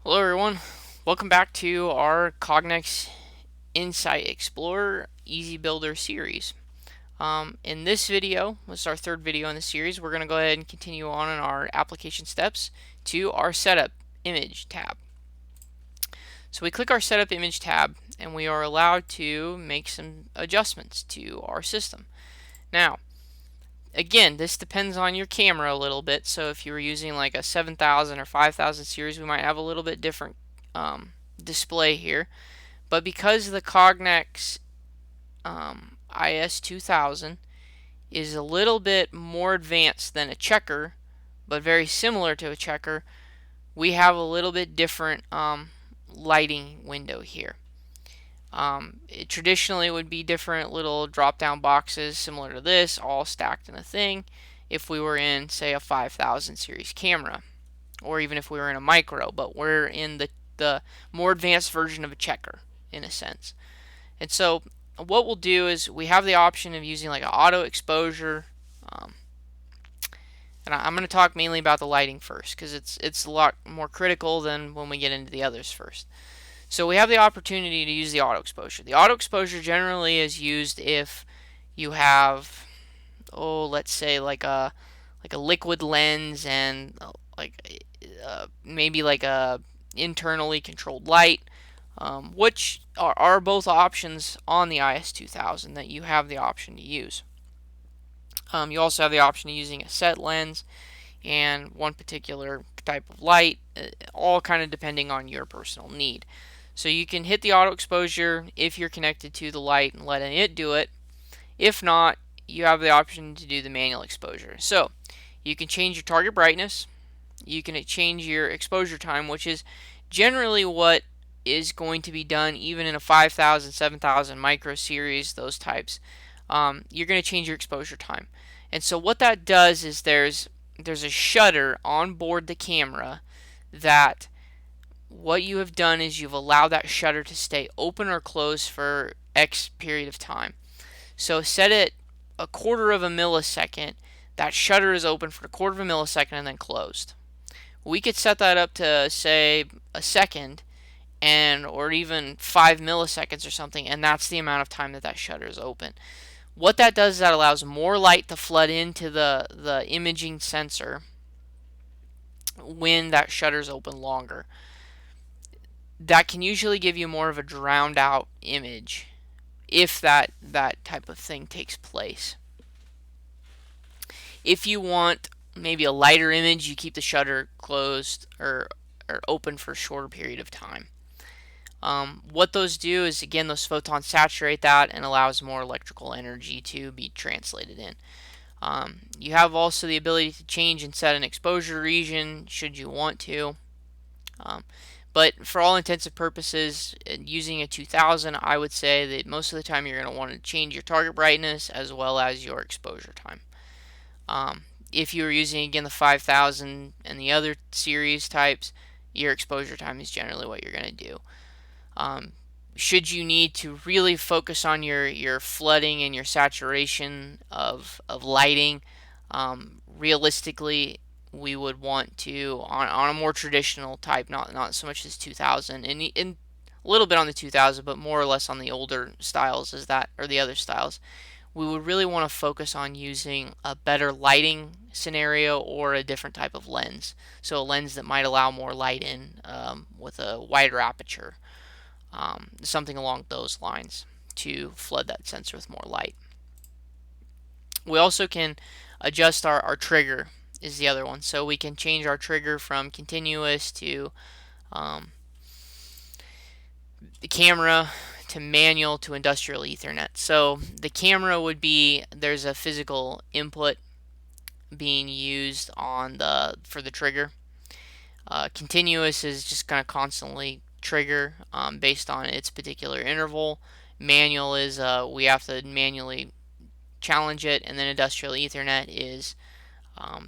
Hello everyone, welcome back to our Cognex Insight Explorer Easy Builder series. In this video, this is our third video in the series, we're going to go ahead and continue on in our application steps to our Setup Image tab. So we click our Setup Image tab and we are allowed to make some adjustments to our system. Now, again, this depends on your camera a little bit, so if you were using like a 7000 or 5000 series, we might have a little bit different display here. But because the Cognex IS2000 is a little bit more advanced than a checker, but very similar to a checker, we have a little bit different lighting window here. It traditionally would be different little drop-down boxes similar to this, all stacked in a thing, if we were in, say, a 5000 series camera, or even if we were in a micro, but we're in the more advanced version of a checker, in a sense. And so what we'll do is we have the option of using like an auto exposure, and I'm going to talk mainly about the lighting first, because it's a lot more critical than when we get into the others first. So we have the opportunity to use the auto exposure. The auto exposure generally is used if you have, let's say like a liquid lens and maybe like a internally controlled light, which are both options on the IS2000 that you have the option to use. You also have the option of using a set lens and one particular type of light, all kind of depending on your personal need. So you can hit the auto exposure if you're connected to the light and letting it do it. If not, you have the option to do the manual exposure. So you can change your target brightness, you can change your exposure time, which is generally what is going to be done even in a 5000, 7000 micro series, those types. You're going to change your exposure time. And so what that does is there's a shutter on board the camera that what you have done is you've allowed that shutter to stay open or closed for X period of time. So set it a quarter of a millisecond, that shutter is open for a quarter of a millisecond and then closed. We could set that up to say a second or even 5 milliseconds or something, and that's the amount of time that shutter is open. What that does is that allows more light to flood into the imaging sensor when that shutter is open longer. That can usually give you more of a drowned out image if that type of thing takes place. If you want maybe a lighter image, you keep the shutter closed or open for a shorter period of time. What those do is, again, those photons saturate that and allows more electrical energy to be translated in. You have also the ability to change and set an exposure region should you want to. But for all intents and purposes, using a 2000, I would say that most of the time you're going to want to change your target brightness as well as your exposure time. If you were using, again, the 5000 and the other series types, your exposure time is generally what you're going to do. Should you need to really focus on your flooding and your saturation of lighting, realistically, we would want to, on a more traditional type, not so much as 2000, and a little bit on the 2000, but more or less on the older styles or the other styles, we would really want to focus on using a better lighting scenario or a different type of lens. So a lens that might allow more light in with a wider aperture. Something along those lines to flood that sensor with more light. We also can adjust our trigger is the other one. So we can change our trigger from continuous to the camera to manual to industrial Ethernet. So the camera would be, there's a physical input being used for the trigger. Continuous is just going to constantly trigger based on its particular interval. Manual is we have to manually challenge it, and then industrial Ethernet is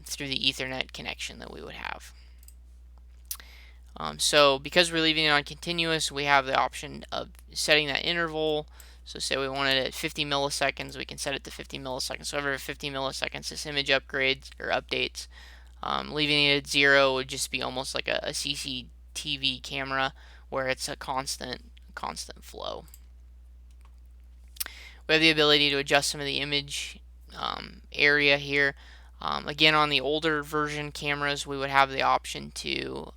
through the Ethernet connection that we would have. So because we're leaving it on continuous, we have the option of setting that interval. So say we wanted it at 50 milliseconds, we can set it to 50 milliseconds. So every 50 milliseconds this image upgrades or updates. Leaving it at 0 would just be almost like a CC TV camera where it's a constant flow. We have the ability to adjust some of the image area here. Again, on the older version cameras, we would have the option to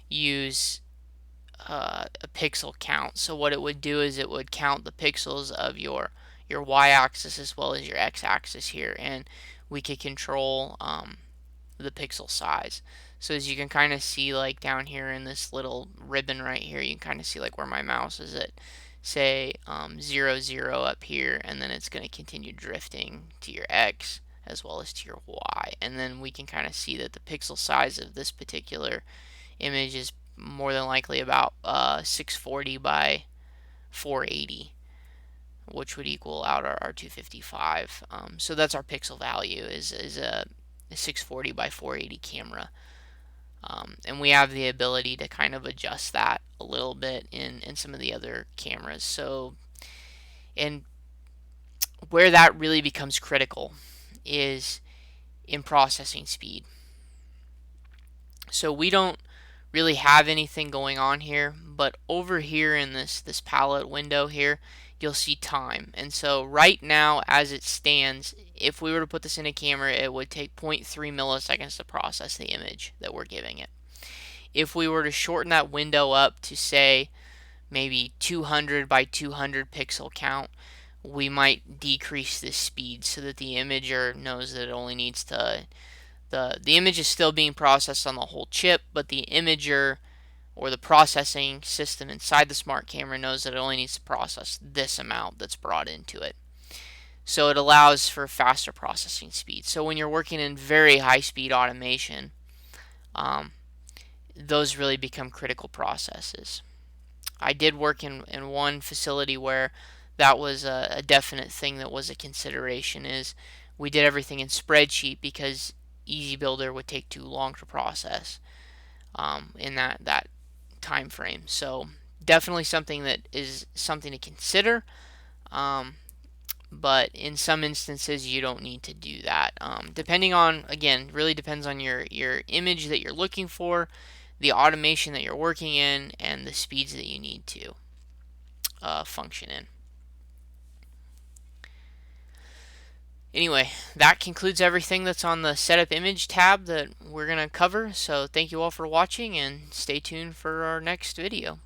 use a pixel count. So what it would do is it would count the pixels of your y-axis as well as your x-axis here, and we could control the pixel size. So as you can kind of see, like down here in this little ribbon right here, you can kind of see like where my mouse is at, say 0, 0 up here, and then it's going to continue drifting to your x as well as to your y, and then we can kind of see that the pixel size of this particular image is more than likely about 640 by 480, which would equal out our 255. So that's our pixel value, is a 640 by 480 camera. And we have the ability to kind of adjust that a little bit in some of the other cameras. So, and where that really becomes critical is in processing speed. So we don't really have anything going on here, but over here in this palette window here, you'll see time. And so right now, as it stands, if we were to put this in a camera, it would take 0.3 milliseconds to process the image that we're giving it. If we were to shorten that window up to, say, maybe 200 by 200 pixel count, we might decrease the speed so that the imager knows that it only needs to, the image is still being processed on the whole chip, but the imager or the processing system inside the smart camera knows that it only needs to process this amount that's brought into it. So it allows for faster processing speed. So when you're working in very high speed automation, those really become critical processes. I did work in one facility where that was a definite thing that was a consideration, is we did everything in spreadsheet because EasyBuilder would take too long to process in that time frame. So definitely something that is something to consider, but in some instances you don't need to do that. Depending on, again, really depends on your image that you're looking for, the automation that you're working in, and the speeds that you need to function in. Anyway, that concludes everything that's on the Setup Image tab that we're going to cover. So thank you all for watching, and stay tuned for our next video.